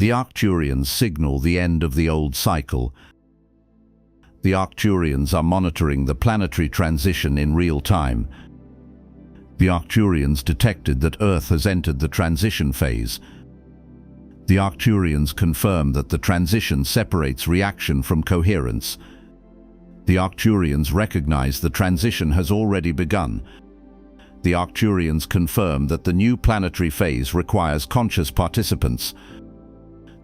The Arcturians signal the end of the old cycle. The Arcturians are monitoring the planetary transition in real time. The Arcturians detected that Earth has entered the transition phase. The Arcturians confirm that the transition separates reaction from coherence. The Arcturians recognize the transition has already begun. The Arcturians confirm that the new planetary phase requires conscious participants.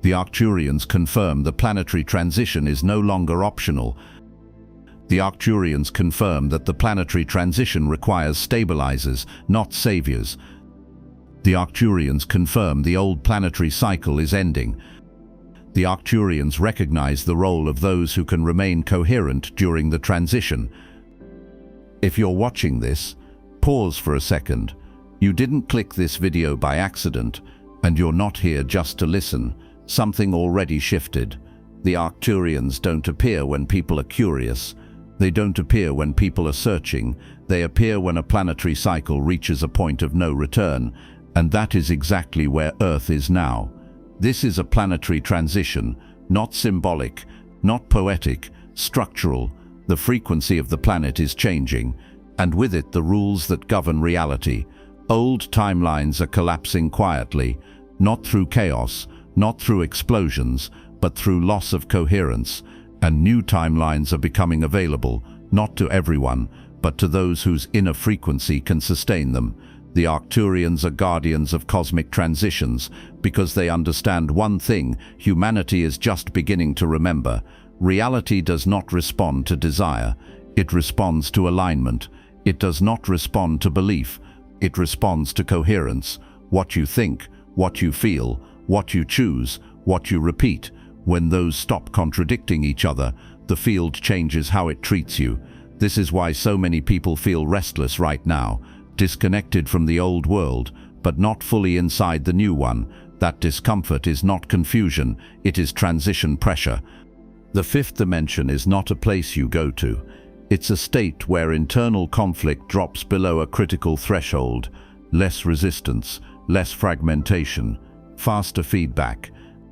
The Arcturians confirm the planetary transition is no longer optional. The Arcturians confirm that the planetary transition requires stabilizers, not saviors. The Arcturians confirm the old planetary cycle is ending. The Arcturians recognize the role of those who can remain coherent during the transition. If you're watching this, pause for a second. You didn't click this video by accident, and you're not here just to listen. Something already shifted. The Arcturians don't appear when people are curious. They don't appear when people are searching. They appear when a planetary cycle reaches a point of no return, and that is exactly where Earth is now. This is a planetary transition, not symbolic, not poetic, structural. The frequency of the planet is changing, and with it the rules that govern reality. Old timelines are collapsing quietly, not through chaos, not through explosions, but through loss of coherence, and new timelines are becoming available, not to everyone, but to those whose inner frequency can sustain them. The Arcturians are guardians of cosmic transitions because they understand one thing: humanity is just beginning to remember. Reality does not respond to desire. It responds to alignment. It does not respond to belief. It responds to coherence. What you think, what you feel, what you choose, what you repeat. When those stop contradicting each other, the field changes how it treats you. This is why so many people feel restless right now, disconnected from the old world, but not fully inside the new one. That discomfort is not confusion, it is transition pressure. The fifth dimension is not a place you go to. It's a state where internal conflict drops below a critical threshold. Less resistance, less fragmentation, faster feedback.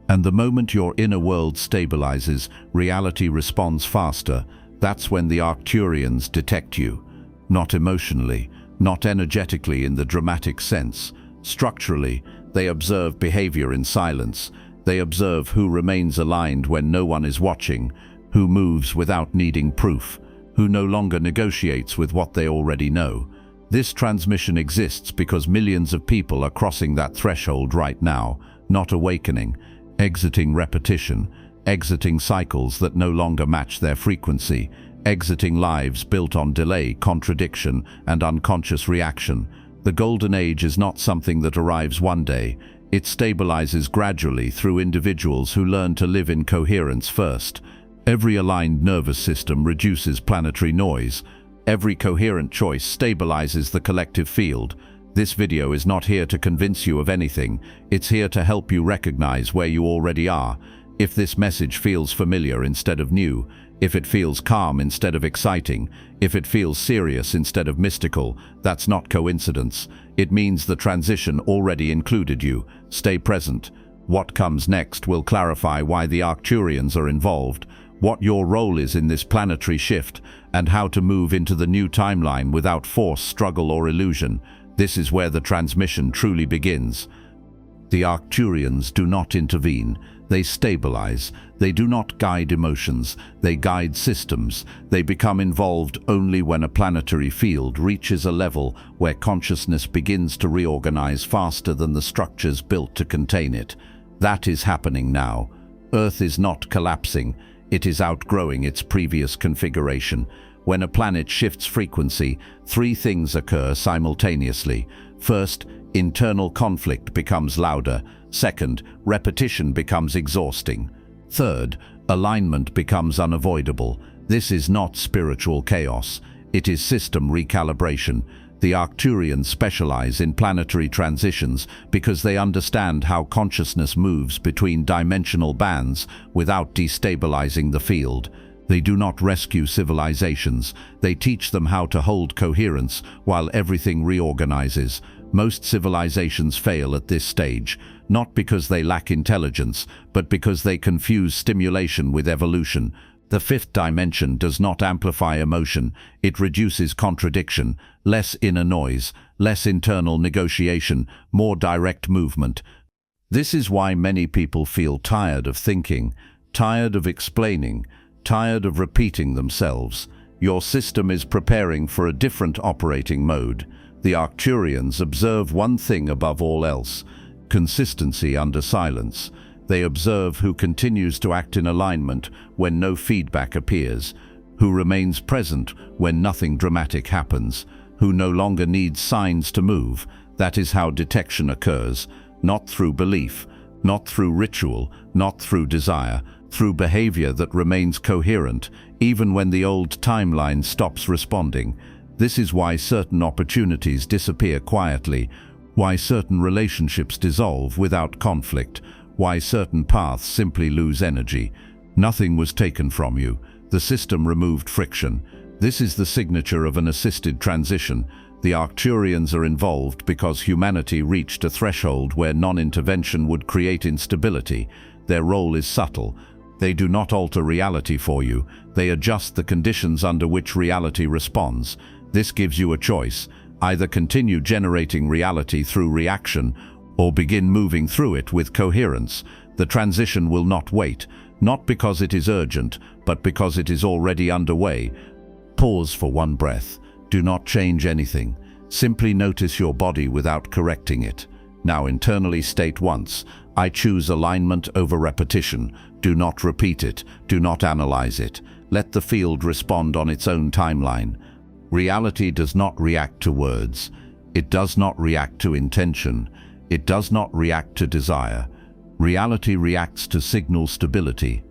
And the moment your inner world stabilizes, reality responds faster. That's when the Arcturians detect you. Not emotionally, not energetically in the dramatic sense. Structurally, they observe behavior in silence. They observe who remains aligned when no one is watching, who moves without needing proof, who no longer negotiates with what they already know. This transmission exists because millions of people are crossing that threshold right now, not awakening, exiting repetition, exiting cycles that no longer match their frequency, exiting lives built on delay, contradiction, and unconscious reaction. The golden age is not something that arrives one day. It stabilizes gradually through individuals who learn to live in coherence first. Every aligned nervous system reduces planetary noise. Every coherent choice stabilizes the collective field. This video is not here to convince you of anything. It's here to help you recognize where you already are. If this message feels familiar instead of new, if it feels calm instead of exciting, if it feels serious instead of mystical, that's not coincidence. It means the transition already included you. Stay present. What comes next will clarify why the Arcturians are involved, what your role is in this planetary shift, and how to move into the new timeline without force, struggle, or illusion. This is where the transmission truly begins. The Arcturians do not intervene. They stabilize. They do not guide emotions. They guide systems. They become involved only when a planetary field reaches a level where consciousness begins to reorganize faster than the structures built to contain it. That is happening now. Earth is not collapsing. It is outgrowing its previous configuration. When a planet shifts frequency, three things occur simultaneously. First, internal conflict becomes louder. Second, repetition becomes exhausting. Third, alignment becomes unavoidable. This is not spiritual chaos. It is system recalibration. The Arcturians specialize in planetary transitions because they understand how consciousness moves between dimensional bands without destabilizing the field. They do not rescue civilizations. They teach them how to hold coherence while everything reorganizes. Most civilizations fail at this stage, not because they lack intelligence, but because they confuse stimulation with evolution. The fifth dimension does not amplify emotion, it reduces contradiction, less inner noise, less internal negotiation, more direct movement. This is why many people feel tired of thinking, tired of explaining, tired of repeating themselves. Your system is preparing for a different operating mode. The Arcturians observe one thing above all else: consistency under silence. They observe who continues to act in alignment when no feedback appears, who remains present when nothing dramatic happens, who no longer needs signs to move. That is how detection occurs, not through belief, not through ritual, not through desire, through behavior that remains coherent even when the old timeline stops responding. This is why certain opportunities disappear quietly, why certain relationships dissolve without conflict, why certain paths simply lose energy. Nothing was taken from you. The system removed friction. This is the signature of an assisted transition. The Arcturians are involved because humanity reached a threshold where non-intervention would create instability. Their role is subtle. They do not alter reality for you. They adjust the conditions under which reality responds. This gives you a choice: either continue generating reality through reaction or begin moving through it with coherence. The transition will not wait, not because it is urgent, but because it is already underway. Pause for one breath. Do not change anything. Simply notice your body without correcting it. Now internally state once: I choose alignment over repetition. Do not repeat it. Do not analyze it. Let the field respond on its own timeline. Reality does not react to words. It does not react to intention. It does not react to desire. Reality reacts to signal stability.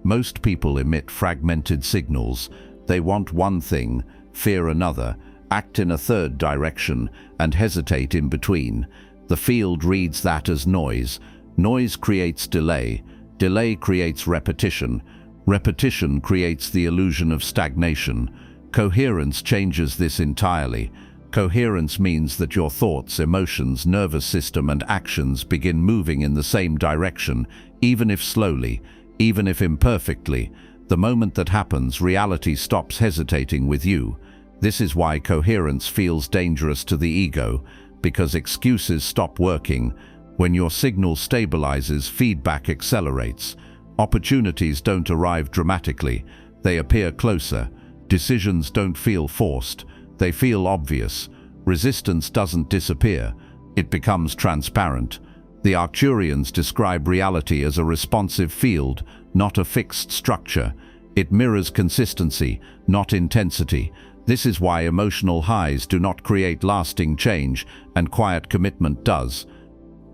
Most people emit fragmented signals. They want one thing, fear another, act in a third direction, and hesitate in between. The field reads that as noise. Noise creates delay. Delay creates repetition. Repetition creates the illusion of stagnation. Coherence changes this entirely. Coherence means that your thoughts, emotions, nervous system, and actions begin moving in the same direction, even if slowly, even if imperfectly. The moment that happens, reality stops hesitating with you. This is why coherence feels dangerous to the ego, because excuses stop working. When your signal stabilizes, feedback accelerates. Opportunities don't arrive dramatically. They appear closer. Decisions don't feel forced. They feel obvious. Resistance doesn't disappear. It becomes transparent. The Arcturians describe reality as a responsive field, not a fixed structure. It mirrors consistency, not intensity. This is why emotional highs do not create lasting change, and quiet commitment does.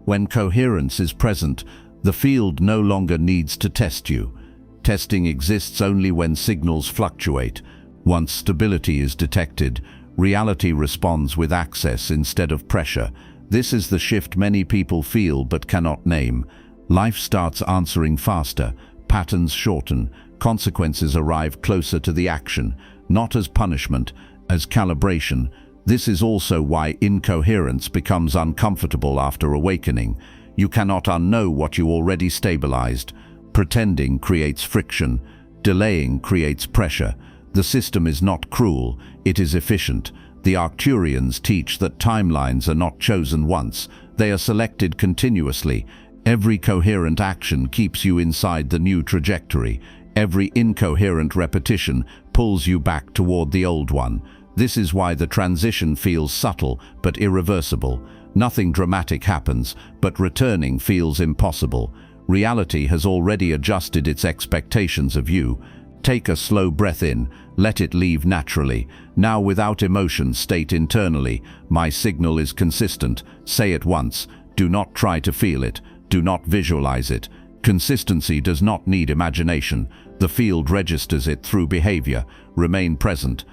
When coherence is present, the field no longer needs to test you. Testing exists only when signals fluctuate. Once stability is detected, reality responds with access instead of pressure. This is the shift many people feel but cannot name. Life starts answering faster, patterns shorten, consequences arrive closer to the action, not as punishment, as calibration. This is also why incoherence becomes uncomfortable after awakening. You cannot unknow what you already stabilized. Pretending creates friction. Delaying creates pressure. The system is not cruel, it is efficient. The Arcturians teach that timelines are not chosen once, they are selected continuously. Every coherent action keeps you inside the new trajectory. Every incoherent repetition pulls you back toward the old one. This is why the transition feels subtle but irreversible. Nothing dramatic happens, but returning feels impossible. Reality has already adjusted its expectations of you. Take a slow breath in, let it leave naturally. Now without emotion, state internally: my signal is consistent. Say it once. Do not try to feel it. Do not visualize it. Consistency does not need imagination. The field registers it through behavior. Remain present.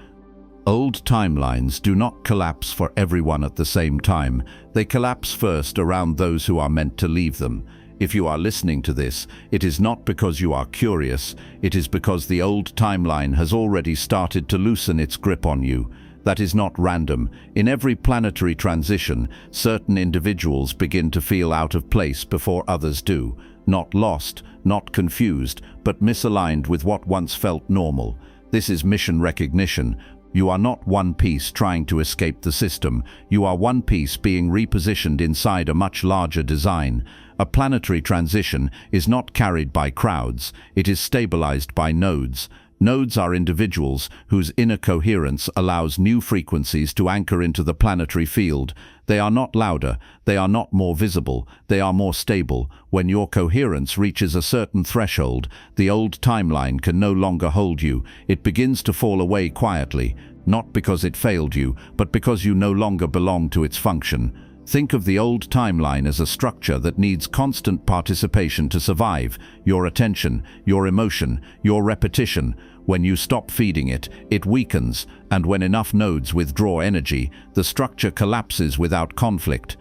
Old timelines do not collapse for everyone at the same time. They collapse first around those who are meant to leave them. If you are listening to this, it is not because you are curious, it is because the old timeline has already started to loosen its grip on you. That is not random. In every planetary transition, certain individuals begin to feel out of place before others do. Not lost, not confused, but misaligned with what once felt normal. This is mission recognition. You are not one piece trying to escape the system. You are one piece being repositioned inside a much larger design. A planetary transition is not carried by crowds. It is stabilized by nodes. Nodes are individuals whose inner coherence allows new frequencies to anchor into the planetary field. They are not louder, they are not more visible, they are more stable. When your coherence reaches a certain threshold, the old timeline can no longer hold you. It begins to fall away quietly, not because it failed you, but because you no longer belong to its function. Think of the old timeline as a structure that needs constant participation to survive. Your attention, your emotion, your repetition. When you stop feeding it, it weakens, and when enough nodes withdraw energy, the structure collapses without conflict.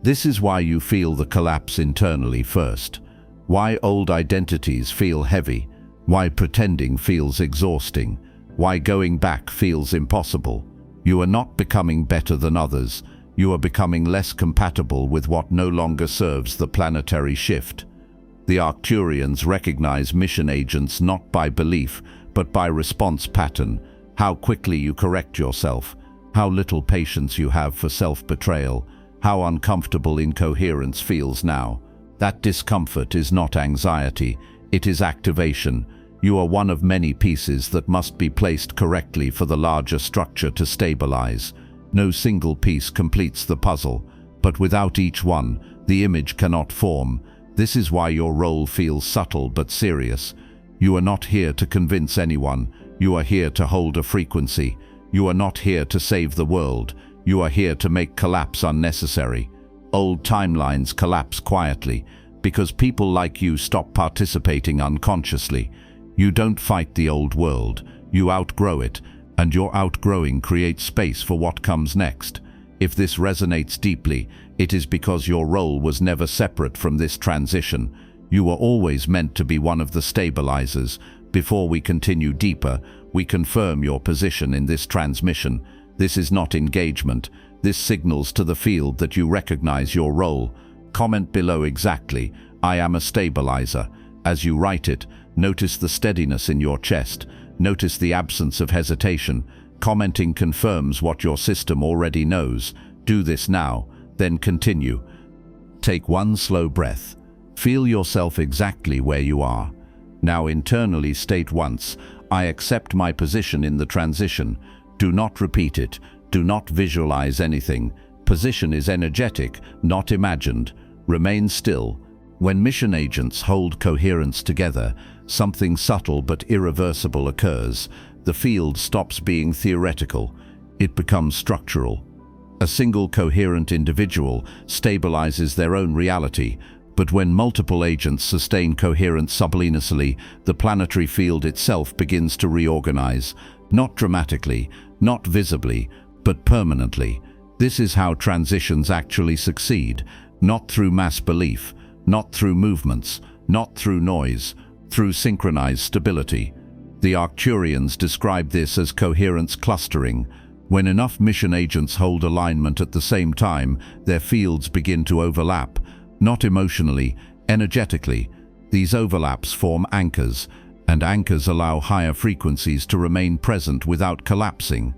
This is why you feel the collapse internally first. Why old identities feel heavy. Why pretending feels exhausting. Why going back feels impossible. You are not becoming better than others. You are becoming less compatible with what no longer serves the planetary shift. The Arcturians recognize mission agents not by belief, but by response pattern. How quickly you correct yourself, how little patience you have for self-betrayal, how uncomfortable incoherence feels now. That discomfort is not anxiety, it is activation. You are one of many pieces that must be placed correctly for the larger structure to stabilize. No single piece completes the puzzle, but without each one, the image cannot form. This is why your role feels subtle but serious. You are not here to convince anyone. You are here to hold a frequency. You are not here to save the world. You are here to make collapse unnecessary. Old timelines collapse quietly because people like you stop participating unconsciously. You don't fight the old world. You outgrow it. And your outgrowing creates space for what comes next. If this resonates deeply, it is because your role was never separate from this transition. You were always meant to be one of the stabilizers. Before we continue deeper, we confirm your position in this transmission. This is not engagement. This signals to the field that you recognize your role. Comment below exactly, "I am a stabilizer." As you write it, notice the steadiness in your chest. Notice the absence of hesitation. Commenting confirms what your system already knows. Do this now, then continue. Take one slow breath. Feel yourself exactly where you are. Now internally state once, "I accept my position in the transition." Do not repeat it. Do not visualize anything. Position is energetic, not imagined. Remain still. When mission agents hold coherence together, something subtle but irreversible occurs. The field stops being theoretical. It becomes structural. A single coherent individual stabilizes their own reality, but when multiple agents sustain coherence subliminally, the planetary field itself begins to reorganize. Not dramatically, not visibly, but permanently. This is how transitions actually succeed, not through mass belief, not through movements, not through noise, through synchronized stability. The Arcturians describe this as coherence clustering. When enough mission agents hold alignment at the same time, their fields begin to overlap, not emotionally, energetically. These overlaps form anchors, and anchors allow higher frequencies to remain present without collapsing.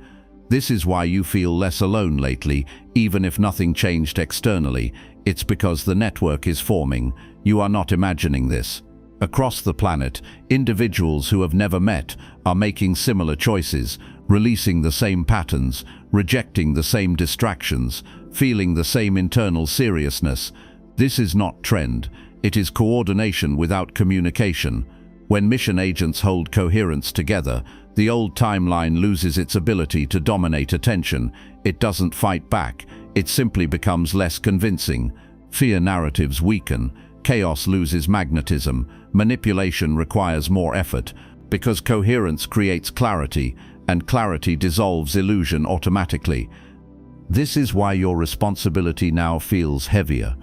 This is why you feel less alone lately, even if nothing changed externally. It's because the network is forming. You are not imagining this. Across the planet, individuals who have never met are making similar choices, releasing the same patterns, rejecting the same distractions, feeling the same internal seriousness. This is not trend. It is coordination without communication. When mission agents hold coherence together, the old timeline loses its ability to dominate attention. It doesn't fight back. It simply becomes less convincing. Fear narratives weaken. Chaos loses magnetism. Manipulation requires more effort, because coherence creates clarity, and clarity dissolves illusion automatically. This is why your responsibility now feels heavier,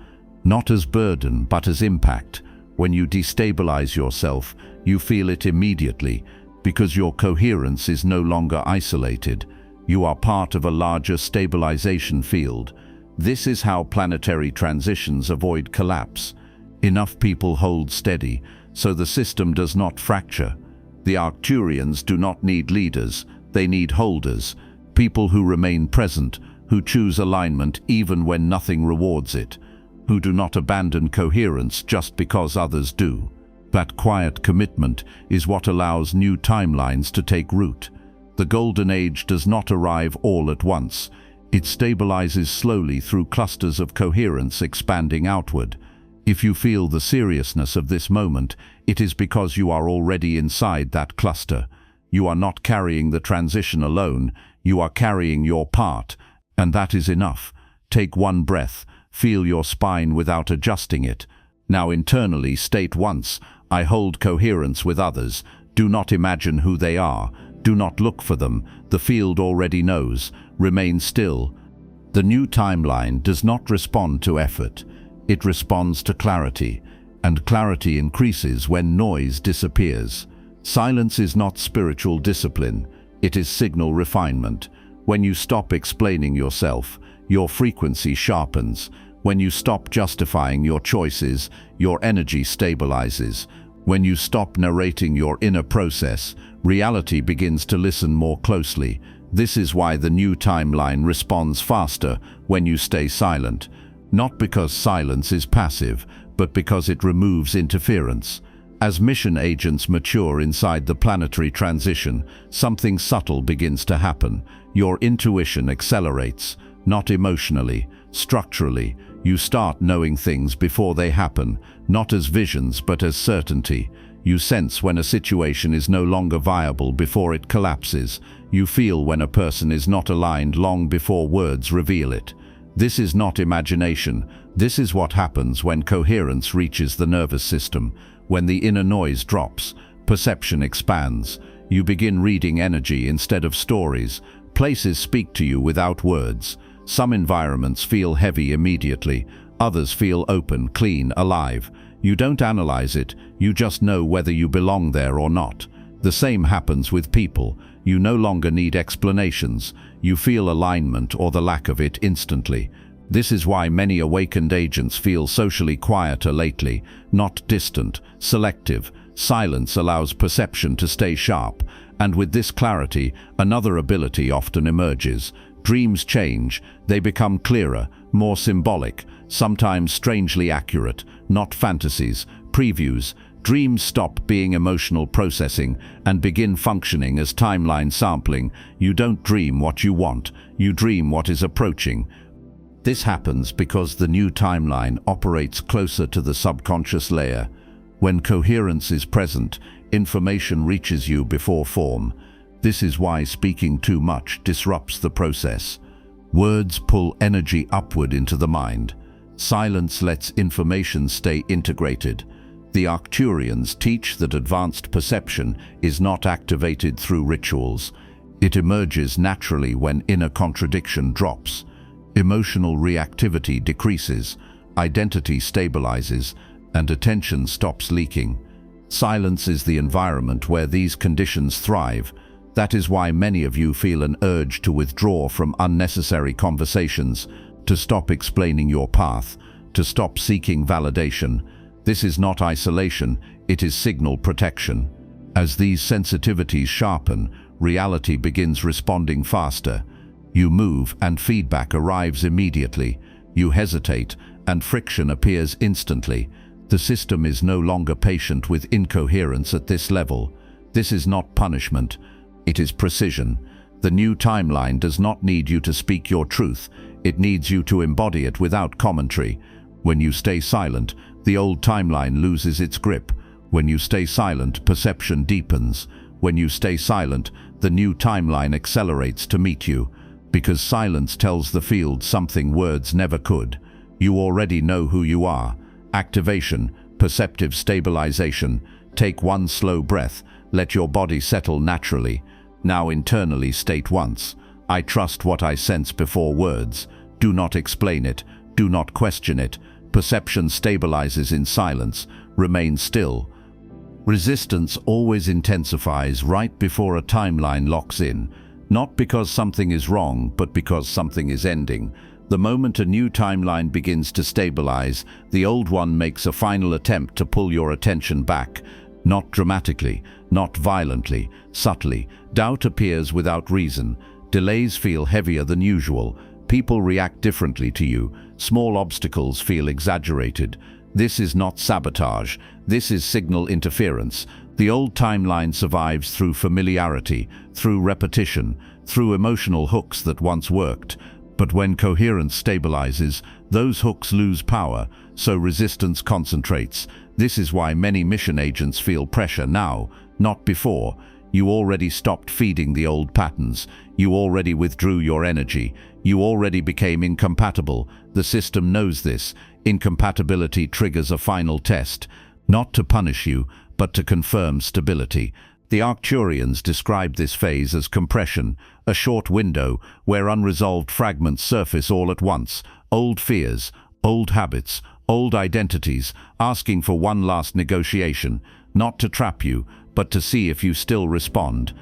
not as burden but as impact. When you destabilize yourself, you feel it immediately, because your coherence is no longer isolated. You are part of a larger stabilization field. This is how planetary transitions avoid collapse. Enough people hold steady, so the system does not fracture. The Arcturians do not need leaders, they need holders, people who remain present, who choose alignment even when nothing rewards it, who do not abandon coherence just because others do. That quiet commitment is what allows new timelines to take root. The Golden Age does not arrive all at once. It stabilizes slowly through clusters of coherence expanding outward. If you feel the seriousness of this moment, it is because you are already inside that cluster. You are not carrying the transition alone, you are carrying your part, and that is enough. Take one breath, feel your spine without adjusting it. Now internally state once, I hold coherence with others. Do not imagine who they are. Do not look for them. The field already knows. Remain still. The new timeline does not respond to effort. It responds to clarity, and clarity increases when noise disappears. Silence is not spiritual discipline. It is signal refinement. When you stop explaining yourself, your frequency sharpens. When you stop justifying your choices, your energy stabilizes. When you stop narrating your inner process, reality begins to listen more closely. This is why the new timeline responds faster when you stay silent. Not because silence is passive, but because it removes interference. As mission agents mature inside the planetary transition, something subtle begins to happen. Your intuition accelerates, not emotionally, structurally. You start knowing things before they happen, not as visions but as certainty. You sense when a situation is no longer viable before it collapses. You feel when a person is not aligned long before words reveal it. This is not imagination. This is what happens when coherence reaches the nervous system. When the inner noise drops, perception expands. You begin reading energy instead of stories. Places speak to you without words. Some environments feel heavy immediately. Others feel open, clean, alive. You don't analyze it, you just know whether you belong there or not. The same happens with people. You no longer need explanations. You feel alignment or the lack of it instantly. This is why many awakened agents feel socially quieter lately, not distant, selective. Silence allows perception to stay sharp, and with this clarity, another ability often emerges. Dreams change, they become clearer, more symbolic, sometimes strangely accurate, not fantasies, previews. Dreams stop being emotional processing and begin functioning as timeline sampling. You don't dream what you want, you dream what is approaching. This happens because the new timeline operates closer to the subconscious layer. When coherence is present, information reaches you before form. This is why speaking too much disrupts the process. Words pull energy upward into the mind. Silence lets information stay integrated. The Arcturians teach that advanced perception is not activated through rituals. It emerges naturally when inner contradiction drops. Emotional reactivity decreases, identity stabilizes, and attention stops leaking. Silence is the environment where these conditions thrive. That is why many of you feel an urge to withdraw from unnecessary conversations, to stop explaining your path, to stop seeking validation. This is not isolation, it is signal protection. As these sensitivities sharpen, reality begins responding faster. You move and feedback arrives immediately. You hesitate and friction appears instantly. The system is no longer patient with incoherence at this level. This is not punishment. It is precision. The new timeline does not need you to speak your truth. It needs you to embody it without commentary. When you stay silent, the old timeline loses its grip. When you stay silent, perception deepens. When you stay silent, the new timeline accelerates to meet you. Because silence tells the field something words never could. You already know who you are. Activation, perceptive stabilization. Take one slow breath. Let your body settle naturally. Now internally state once, I trust what I sense before words. Do not explain it. Do not question it. Perception stabilizes in silence. Remain still. Resistance always intensifies right before a timeline locks in. Not because something is wrong, but because something is ending. The moment a new timeline begins to stabilize, the old one makes a final attempt to pull your attention back. Not dramatically, not violently, subtly. Doubt appears without reason. Delays feel heavier than usual. People react differently to you. Small obstacles feel exaggerated. This is not sabotage. This is signal interference. The old timeline survives through familiarity, through repetition, through emotional hooks that once worked. But when coherence stabilizes, those hooks lose power, so resistance concentrates. This is why many mission agents feel pressure now, not before. You already stopped feeding the old patterns. You already withdrew your energy. You already became incompatible. The system knows this. Incompatibility triggers a final test, not to punish you, but to confirm stability. The Arcturians describe this phase as compression, a short window where unresolved fragments surface all at once. Old fears, old habits, old identities, asking for one last negotiation, not to trap you, but to see if you still respond.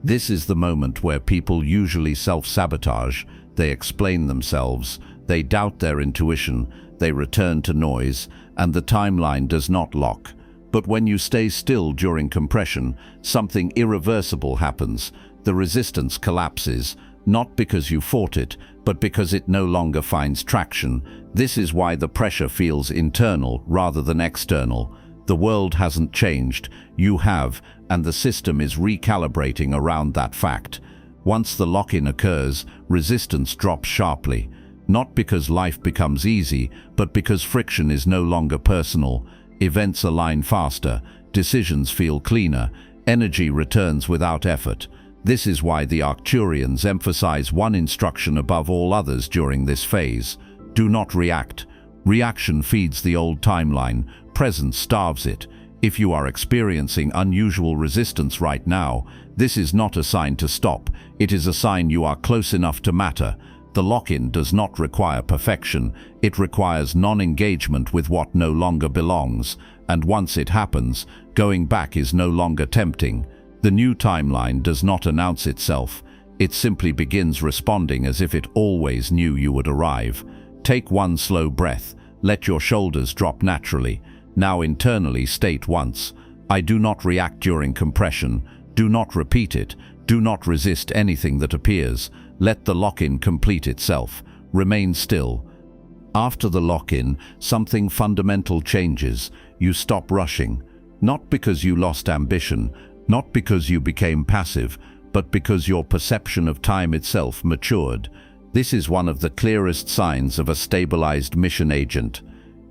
This is the moment where people usually self-sabotage. They explain themselves, they doubt their intuition, they return to noise, and the timeline does not lock. But when you stay still during compression, something irreversible happens. The resistance collapses, not because you fought it, but because it no longer finds traction. This is why the pressure feels internal rather than external. The world hasn't changed, you have, and the system is recalibrating around that fact. Once the lock-in occurs, resistance drops sharply. Not because life becomes easy, but because friction is no longer personal. Events align faster, decisions feel cleaner, energy returns without effort. This is why the Arcturians emphasize one instruction above all others during this phase. Do not react. Reaction feeds the old timeline, presence starves it. If you are experiencing unusual resistance right now, this is not a sign to stop. It is a sign you are close enough to matter. The lock-in does not require perfection, it requires non-engagement with what no longer belongs, and once it happens, going back is no longer tempting. The new timeline does not announce itself, it simply begins responding as if it always knew you would arrive. Take one slow breath, let your shoulders drop naturally. Now internally state once, I do not react during compression, do not repeat it, do not resist anything that appears. Let the lock-in complete itself. Remain still. After the lock-in, something fundamental changes. You stop rushing. Not because you lost ambition, not because you became passive, but because your perception of time itself matured. This is one of the clearest signs of a stabilized mission agent.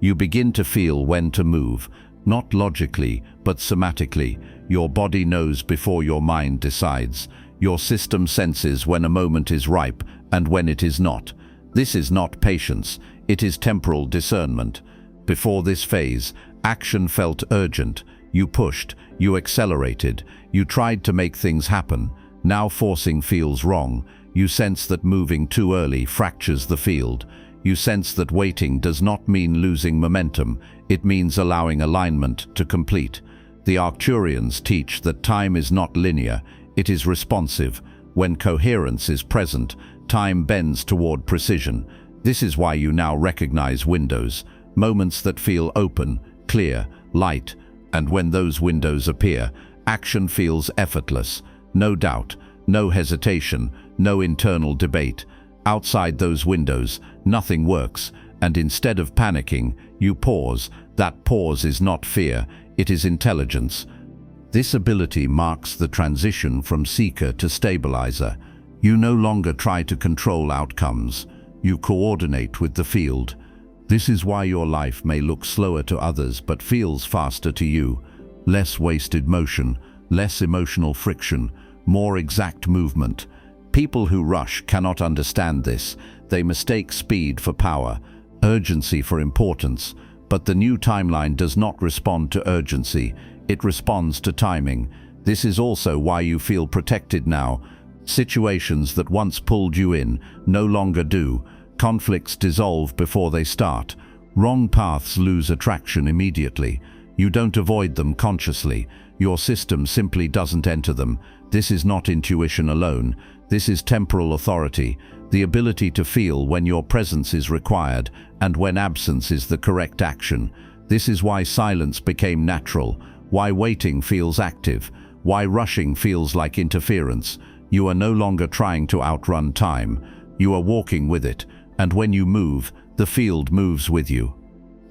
You begin to feel when to move, not logically, but somatically. Your body knows before your mind decides. Your system senses when a moment is ripe and when it is not. This is not patience, it is temporal discernment. Before this phase, action felt urgent. You pushed, you accelerated, you tried to make things happen. Now forcing feels wrong. You sense that moving too early fractures the field. You sense that waiting does not mean losing momentum, it means allowing alignment to complete. The Arcturians teach that time is not linear, it is responsive. When coherence is present, time bends toward precision. This is why you now recognize windows, moments that feel open, clear, light, and when those windows appear, action feels effortless. No doubt, no hesitation, no internal debate. Outside those windows, nothing works, and instead of panicking, you pause. That pause is not fear, it is intelligence. This ability marks the transition from seeker to stabilizer. You no longer try to control outcomes. You coordinate with the field. This is why your life may look slower to others but feels faster to you. Less wasted motion, less emotional friction, more exact movement. People who rush cannot understand this. They mistake speed for power, urgency for importance. But the new timeline does not respond to urgency. It responds to timing. This is also why you feel protected now. Situations that once pulled you in no longer do. Conflicts dissolve before they start. Wrong paths lose attraction immediately. You don't avoid them consciously. Your system simply doesn't enter them. This is not intuition alone. This is temporal authority, the ability to feel when your presence is required and when absence is the correct action. This is why silence became natural, why waiting feels active, why rushing feels like interference. You are no longer trying to outrun time. You are walking with it, and when you move, the field moves with you.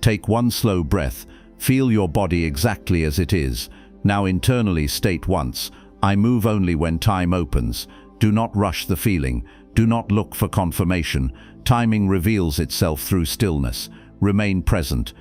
Take one slow breath. Feel your body exactly as it is. Now internally state once, I move only when time opens. Do not rush the feeling. Do not look for confirmation. Timing reveals itself through stillness. Remain present.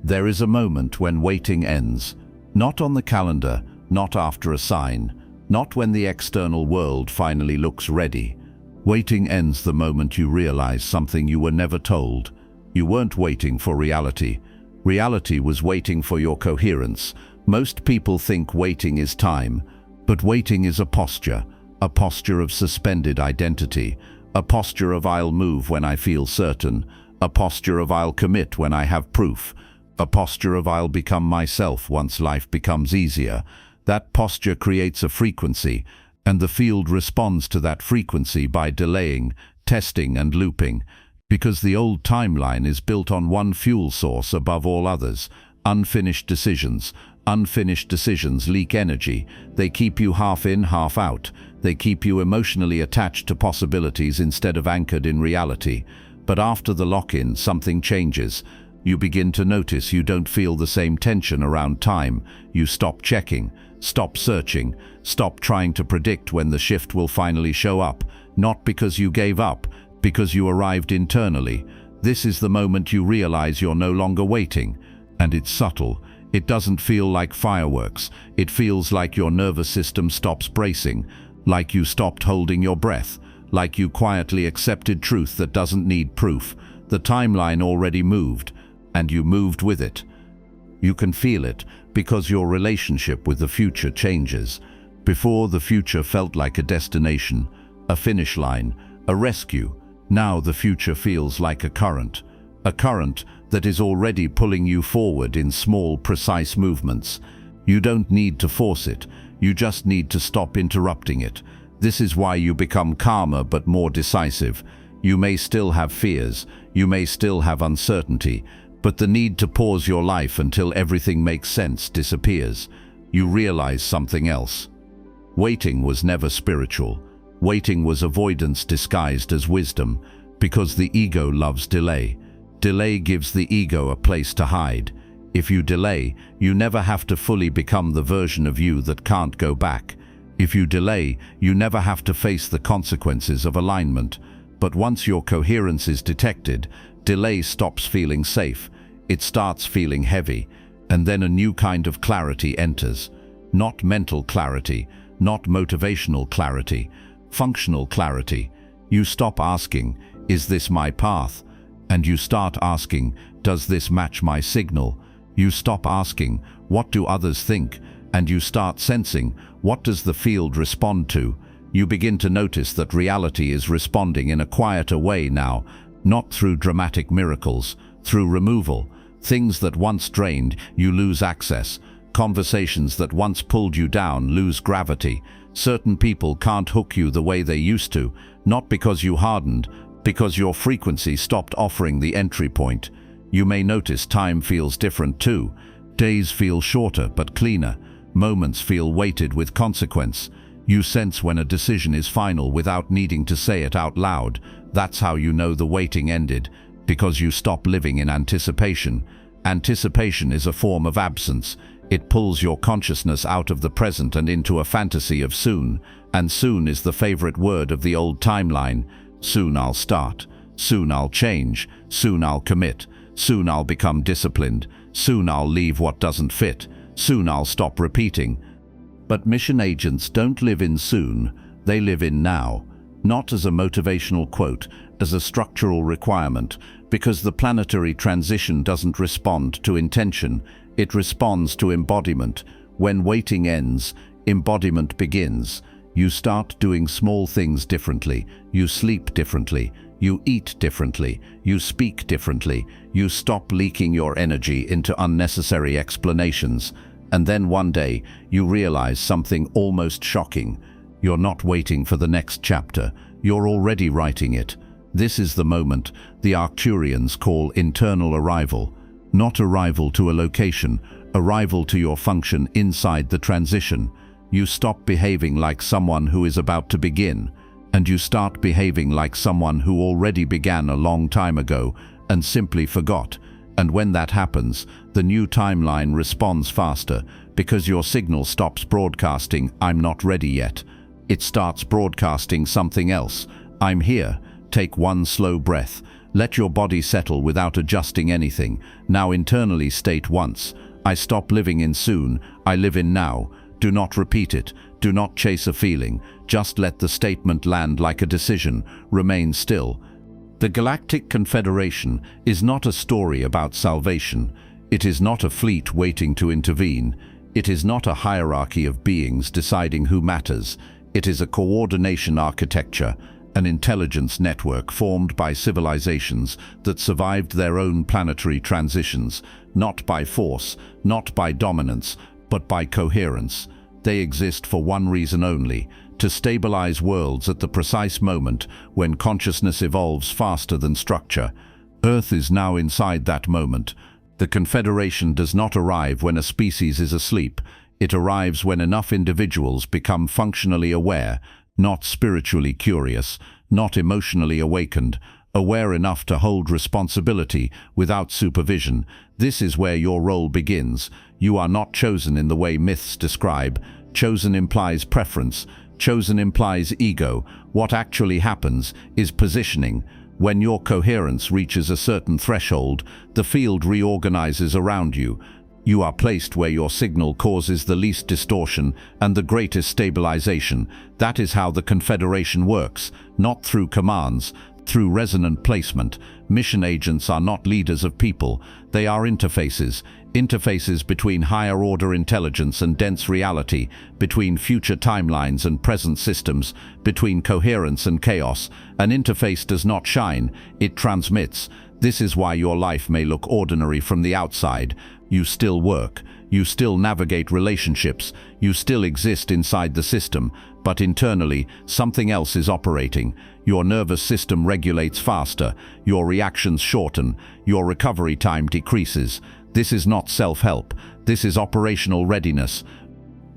There is a moment when waiting ends. Not on the calendar, not after a sign, not when the external world finally looks ready. Waiting ends the moment you realize something you were never told. You weren't waiting for reality. Reality was waiting for your coherence. Most people think waiting is time, but waiting is a posture of suspended identity, a posture of I'll move when I feel certain, a posture of I'll commit when I have proof, a posture of I'll become myself once life becomes easier. That posture creates a frequency, and the field responds to that frequency by delaying, testing and looping, because the old timeline is built on one fuel source above all others: unfinished decisions. Unfinished decisions leak energy. They keep you half in, half out. They keep you emotionally attached to possibilities instead of anchored in reality. But after the lock-in, something changes. You begin to notice you don't feel the same tension around time. You stop checking, stop searching, stop trying to predict when the shift will finally show up. Not because you gave up, because you arrived internally. This is the moment you realize you're no longer waiting. And it's subtle. It doesn't feel like fireworks. It feels like your nervous system stops bracing, like you stopped holding your breath, like you quietly accepted truth that doesn't need proof. The timeline already moved, and you moved with it. You can feel it because your relationship with the future changes. Before, the future felt like a destination, a finish line, a rescue. Now the future feels like a current that is already pulling you forward in small, precise movements. You don't need to force it. You just need to stop interrupting it. This is why you become calmer but more decisive. You may still have fears. You may still have uncertainty. But the need to pause your life until everything makes sense disappears. You realize something else. Waiting was never spiritual. Waiting was avoidance disguised as wisdom, because the ego loves delay. Delay gives the ego a place to hide. If you delay, you never have to fully become the version of you that can't go back. If you delay, you never have to face the consequences of alignment. But once your coherence is detected, delay stops feeling safe. It starts feeling heavy, and then a new kind of clarity enters. Not mental clarity, not motivational clarity, functional clarity. You stop asking, is this my path? And you start asking, does this match my signal? You stop asking, what do others think? And you start sensing, what does the field respond to? You begin to notice that reality is responding in a quieter way now, not through dramatic miracles, through removal. Things that once drained, you lose access. Conversations that once pulled you down lose gravity. Certain people can't hook you the way they used to, not because you hardened, because your frequency stopped offering the entry point. You may notice time feels different too. Days feel shorter but cleaner. Moments feel weighted with consequence. You sense when a decision is final without needing to say it out loud. That's how you know the waiting ended, because you stop living in anticipation. Anticipation is a form of absence. It pulls your consciousness out of the present and into a fantasy of soon. And soon is the favorite word of the old timeline. Soon I'll start. Soon I'll change. Soon I'll commit. Soon I'll become disciplined. Soon I'll leave what doesn't fit. Soon I'll stop repeating. But mission agents don't live in soon. They live in now. Not as a motivational quote, as a structural requirement, because the planetary transition doesn't respond to intention. It responds to embodiment. When waiting ends, embodiment begins. You start doing small things differently. You sleep differently. You eat differently. You speak differently. You stop leaking your energy into unnecessary explanations. And then one day, you realize something almost shocking. You're not waiting for the next chapter. You're already writing it. This is the moment the Arcturians call internal arrival. Not arrival to a location, arrival to your function inside the transition. You stop behaving like someone who is about to begin, and you start behaving like someone who already began a long time ago and simply forgot. And when that happens, the new timeline responds faster because your signal stops broadcasting, "I'm not ready yet." It starts broadcasting something else. "I'm here." Take one slow breath. Let your body settle without adjusting anything. Now internally state once, "I stop living in soon, I live in now." Do not repeat it. Do not chase a feeling. Just let the statement land like a decision. Remain still. The Galactic Confederation is not a story about salvation. It is not a fleet waiting to intervene. It is not a hierarchy of beings deciding who matters. It is a coordination architecture, an intelligence network formed by civilizations that survived their own planetary transitions, not by force, not by dominance, but by coherence. They exist for one reason only: to stabilize worlds at the precise moment when consciousness evolves faster than structure. Earth is now inside that moment. The Confederation does not arrive when a species is asleep. It arrives when enough individuals become functionally aware, not spiritually curious, not emotionally awakened, aware enough to hold responsibility without supervision. This is where your role begins. You are not chosen in the way myths describe. Chosen implies preference. Chosen implies ego. What actually happens is positioning. When your coherence reaches a certain threshold, the field reorganizes around you. You are placed where your signal causes the least distortion and the greatest stabilization. That is how the Confederation works, not through commands, through resonant placement. Mission agents are not leaders of people. They are interfaces. Interfaces between higher-order intelligence and dense reality, between future timelines and present systems, between coherence and chaos. An interface does not shine, it transmits. This is why your life may look ordinary from the outside. You still work. You still navigate relationships. You still exist inside the system. But internally, something else is operating. Your nervous system regulates faster. Your reactions shorten. Your recovery time decreases. This is not self-help. This is operational readiness.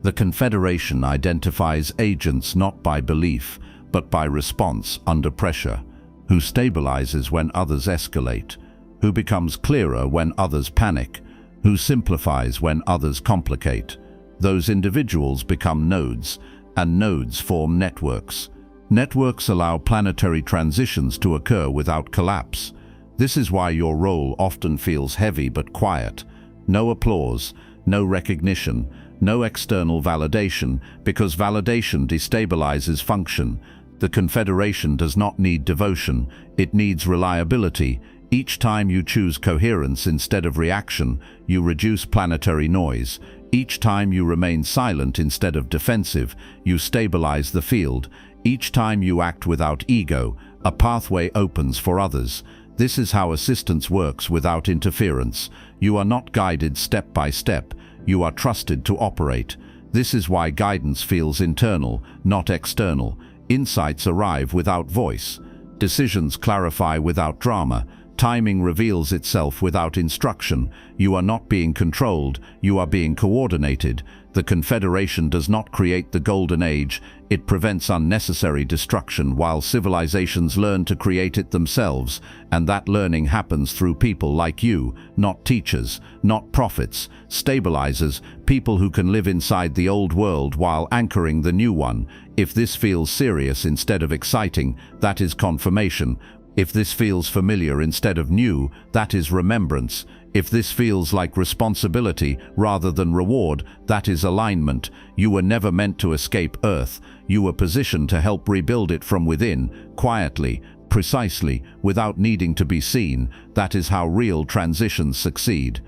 The Confederation identifies agents not by belief, but by response under pressure. Who stabilizes when others escalate. Who becomes clearer when others panic. Who simplifies when others complicate. Those individuals become nodes, and nodes form networks. Networks allow planetary transitions to occur without collapse. This is why your role often feels heavy but quiet. No applause, no recognition, no external validation, because validation destabilizes function. The Confederation does not need devotion, it needs reliability. Each time you choose coherence instead of reaction, you reduce planetary noise. Each time you remain silent instead of defensive, you stabilize the field. Each time you act without ego, a pathway opens for others. This is how assistance works without interference. You are not guided step by step. You are trusted to operate. This is why guidance feels internal, not external. Insights arrive without voice. Decisions clarify without drama. Timing reveals itself without instruction. You are not being controlled, you are being coordinated. The Confederation does not create the Golden Age, it prevents unnecessary destruction while civilizations learn to create it themselves, and that learning happens through people like you, not teachers, not prophets, stabilizers, people who can live inside the old world while anchoring the new one. If this feels serious instead of exciting, that is confirmation. If this feels familiar instead of new, that is remembrance. If this feels like responsibility rather than reward, that is alignment. You were never meant to escape Earth. You were positioned to help rebuild it from within, quietly, precisely, without needing to be seen. That is how real transitions succeed.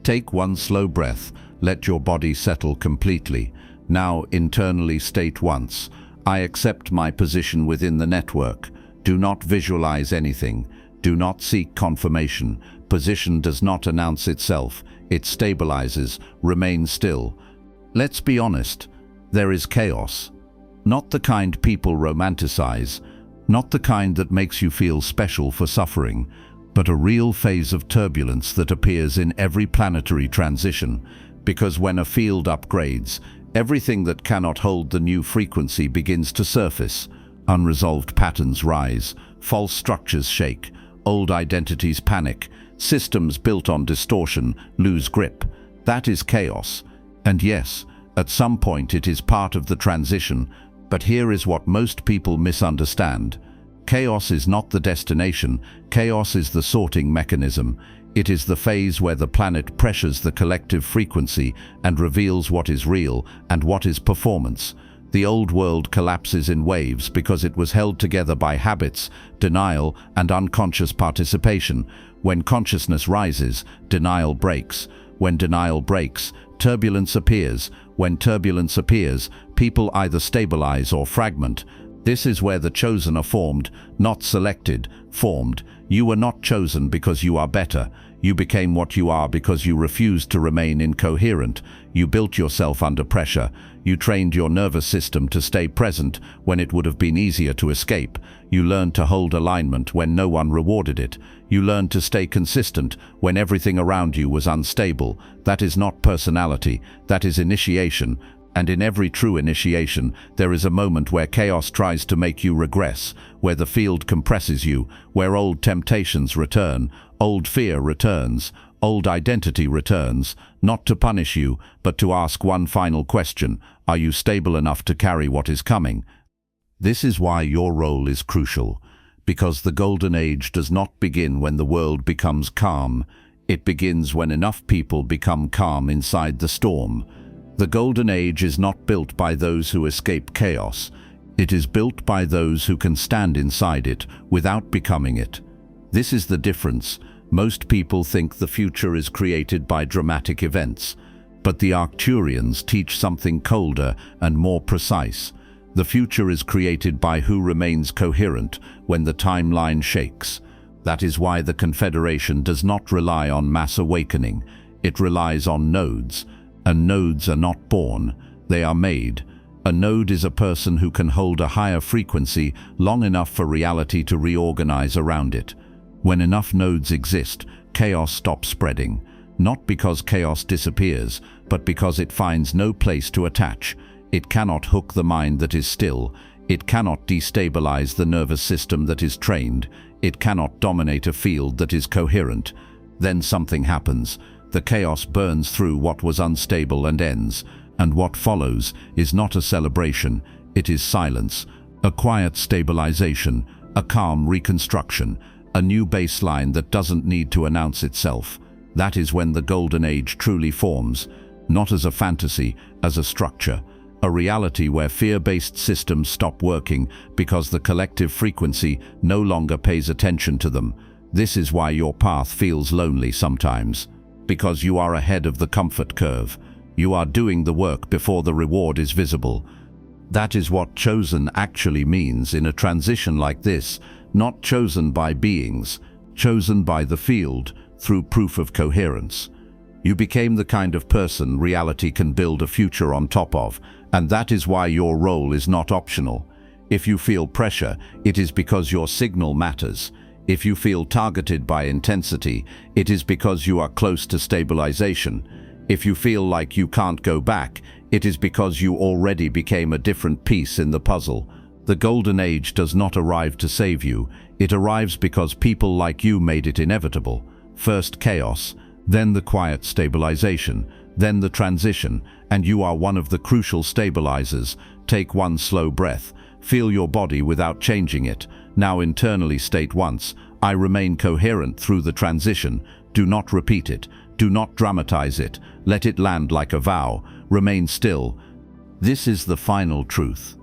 Take one slow breath. Let your body settle completely. Now internally state once, "I accept my position within the network." Do not visualize anything. Do not seek confirmation. Position does not announce itself. It stabilizes. Remain still. Let's be honest. There is chaos. Not the kind people romanticize, not the kind that makes you feel special for suffering, but a real phase of turbulence that appears in every planetary transition, because when a field upgrades, everything that cannot hold the new frequency begins to surface. Unresolved patterns rise, false structures shake, old identities panic, systems built on distortion lose grip. That is chaos. And yes, at some point it is part of the transition, but here is what most people misunderstand. Chaos is not the destination, chaos is the sorting mechanism. It is the phase where the planet pressures the collective frequency and reveals what is real and what is performance. The old world collapses in waves because it was held together by habits, denial, and unconscious participation. When consciousness rises, denial breaks. When denial breaks, turbulence appears. When turbulence appears, people either stabilize or fragment. This is where the chosen are formed, not selected, formed. You were not chosen because you are better. You became what you are because you refused to remain incoherent. You built yourself under pressure. You trained your nervous system to stay present when it would have been easier to escape. You learned to hold alignment when no one rewarded it. You learned to stay consistent when everything around you was unstable. That is not personality, that is initiation. And in every true initiation, there is a moment where chaos tries to make you regress, where the field compresses you, where old temptations return, old fear returns, old identity returns, not to punish you, but to ask one final question: are you stable enough to carry what is coming? This is why your role is crucial, because the golden age does not begin when the world becomes calm. It begins when enough people become calm inside the storm. The golden age is not built by those who escape chaos. It is built by those who can stand inside it without becoming it. This is the difference. Most people think the future is created by dramatic events, but the Arcturians teach something colder and more precise. The future is created by who remains coherent when the timeline shakes. That is why the Confederation does not rely on mass awakening. It relies on nodes. And nodes are not born, they are made. A node is a person who can hold a higher frequency long enough for reality to reorganize around it. When enough nodes exist, chaos stops spreading. Not because chaos disappears, but because it finds no place to attach. It cannot hook the mind that is still. It cannot destabilize the nervous system that is trained. It cannot dominate a field that is coherent. Then something happens. The chaos burns through what was unstable and ends, and what follows is not a celebration, it is silence, a quiet stabilization, a calm reconstruction, a new baseline that doesn't need to announce itself. That is when the golden age truly forms, not as a fantasy, as a structure, a reality where fear-based systems stop working because the collective frequency no longer pays attention to them. This is why your path feels lonely sometimes. Because you are ahead of the comfort curve. You are doing the work before the reward is visible. That is what chosen actually means in a transition like this, not chosen by beings, chosen by the field through proof of coherence. You became the kind of person reality can build a future on top of, and that is why your role is not optional. If you feel pressure, it is because your signal matters. If you feel targeted by intensity, it is because you are close to stabilization. If you feel like you can't go back, it is because you already became a different piece in the puzzle. The golden age does not arrive to save you. It arrives because people like you made it inevitable. First chaos, then the quiet stabilization, then the transition, and you are one of the crucial stabilizers. Take one slow breath. Feel your body without changing it. Now internally state once, I remain coherent through the transition. Do not repeat it. Do not dramatize it. Let it land like a vow. Remain still. This is the final truth.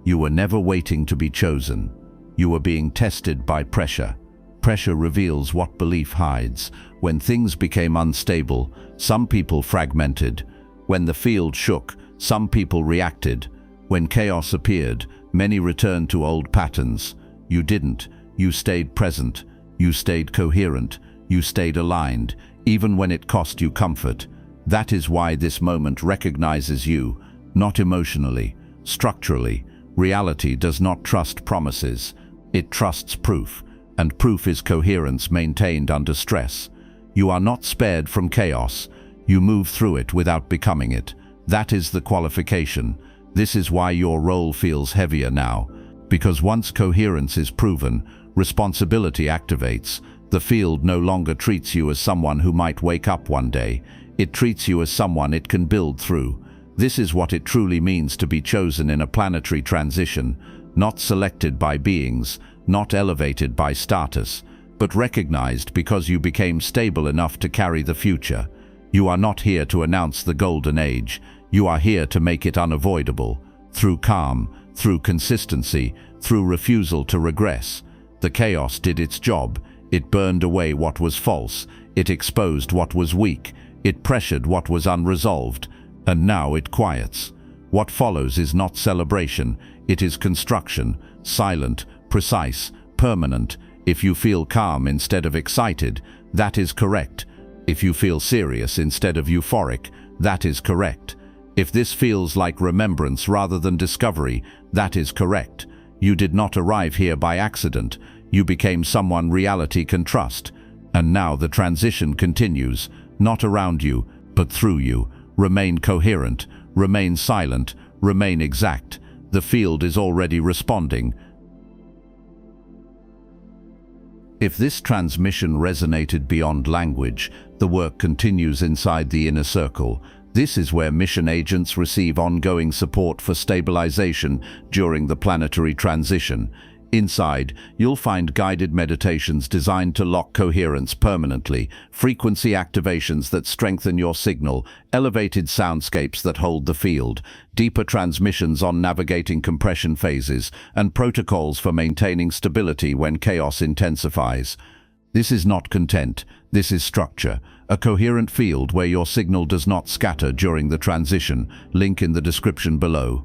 You were never waiting to be chosen. You were being tested by pressure. Pressure reveals what belief hides. When things became unstable, some people fragmented. When the field shook, some people reacted. When chaos appeared, many returned to old patterns. You didn't. You stayed present. You stayed coherent. You stayed aligned, even when it cost you comfort. That is why this moment recognizes you, not emotionally, structurally, Reality does not trust promises. It trusts proof, and proof is coherence maintained under stress. You are not spared from chaos. You move through it without becoming it. That is the qualification. This is why your role feels heavier now. Because once coherence is proven, responsibility activates. The field no longer treats you as someone who might wake up one day. It treats you as someone it can build through. This is what it truly means to be chosen in a planetary transition, not selected by beings, not elevated by status, but recognized because you became stable enough to carry the future. You are not here to announce the golden age. You are here to make it unavoidable, through calm, through consistency, through refusal to regress. The chaos did its job. It burned away what was false. It exposed what was weak. It pressured what was unresolved. And now it quiets. What follows is not celebration. It is construction, silent, precise, permanent. If you feel calm instead of excited, that is correct. If you feel serious instead of euphoric, that is correct. If this feels like remembrance rather than discovery, that is correct. You did not arrive here by accident. You became someone reality can trust. And now the transition continues, not around you, but through you. Remain coherent, remain silent, remain exact. The field is already responding. If this transmission resonated beyond language, the work continues inside the inner circle. This is where mission agents receive ongoing support for stabilization during the planetary transition. Inside, you'll find guided meditations designed to lock coherence permanently, frequency activations that strengthen your signal, elevated soundscapes that hold the field, deeper transmissions on navigating compression phases, and protocols for maintaining stability when chaos intensifies. This is not content, this is structure. A coherent field where your signal does not scatter during the transition. Link in the description below.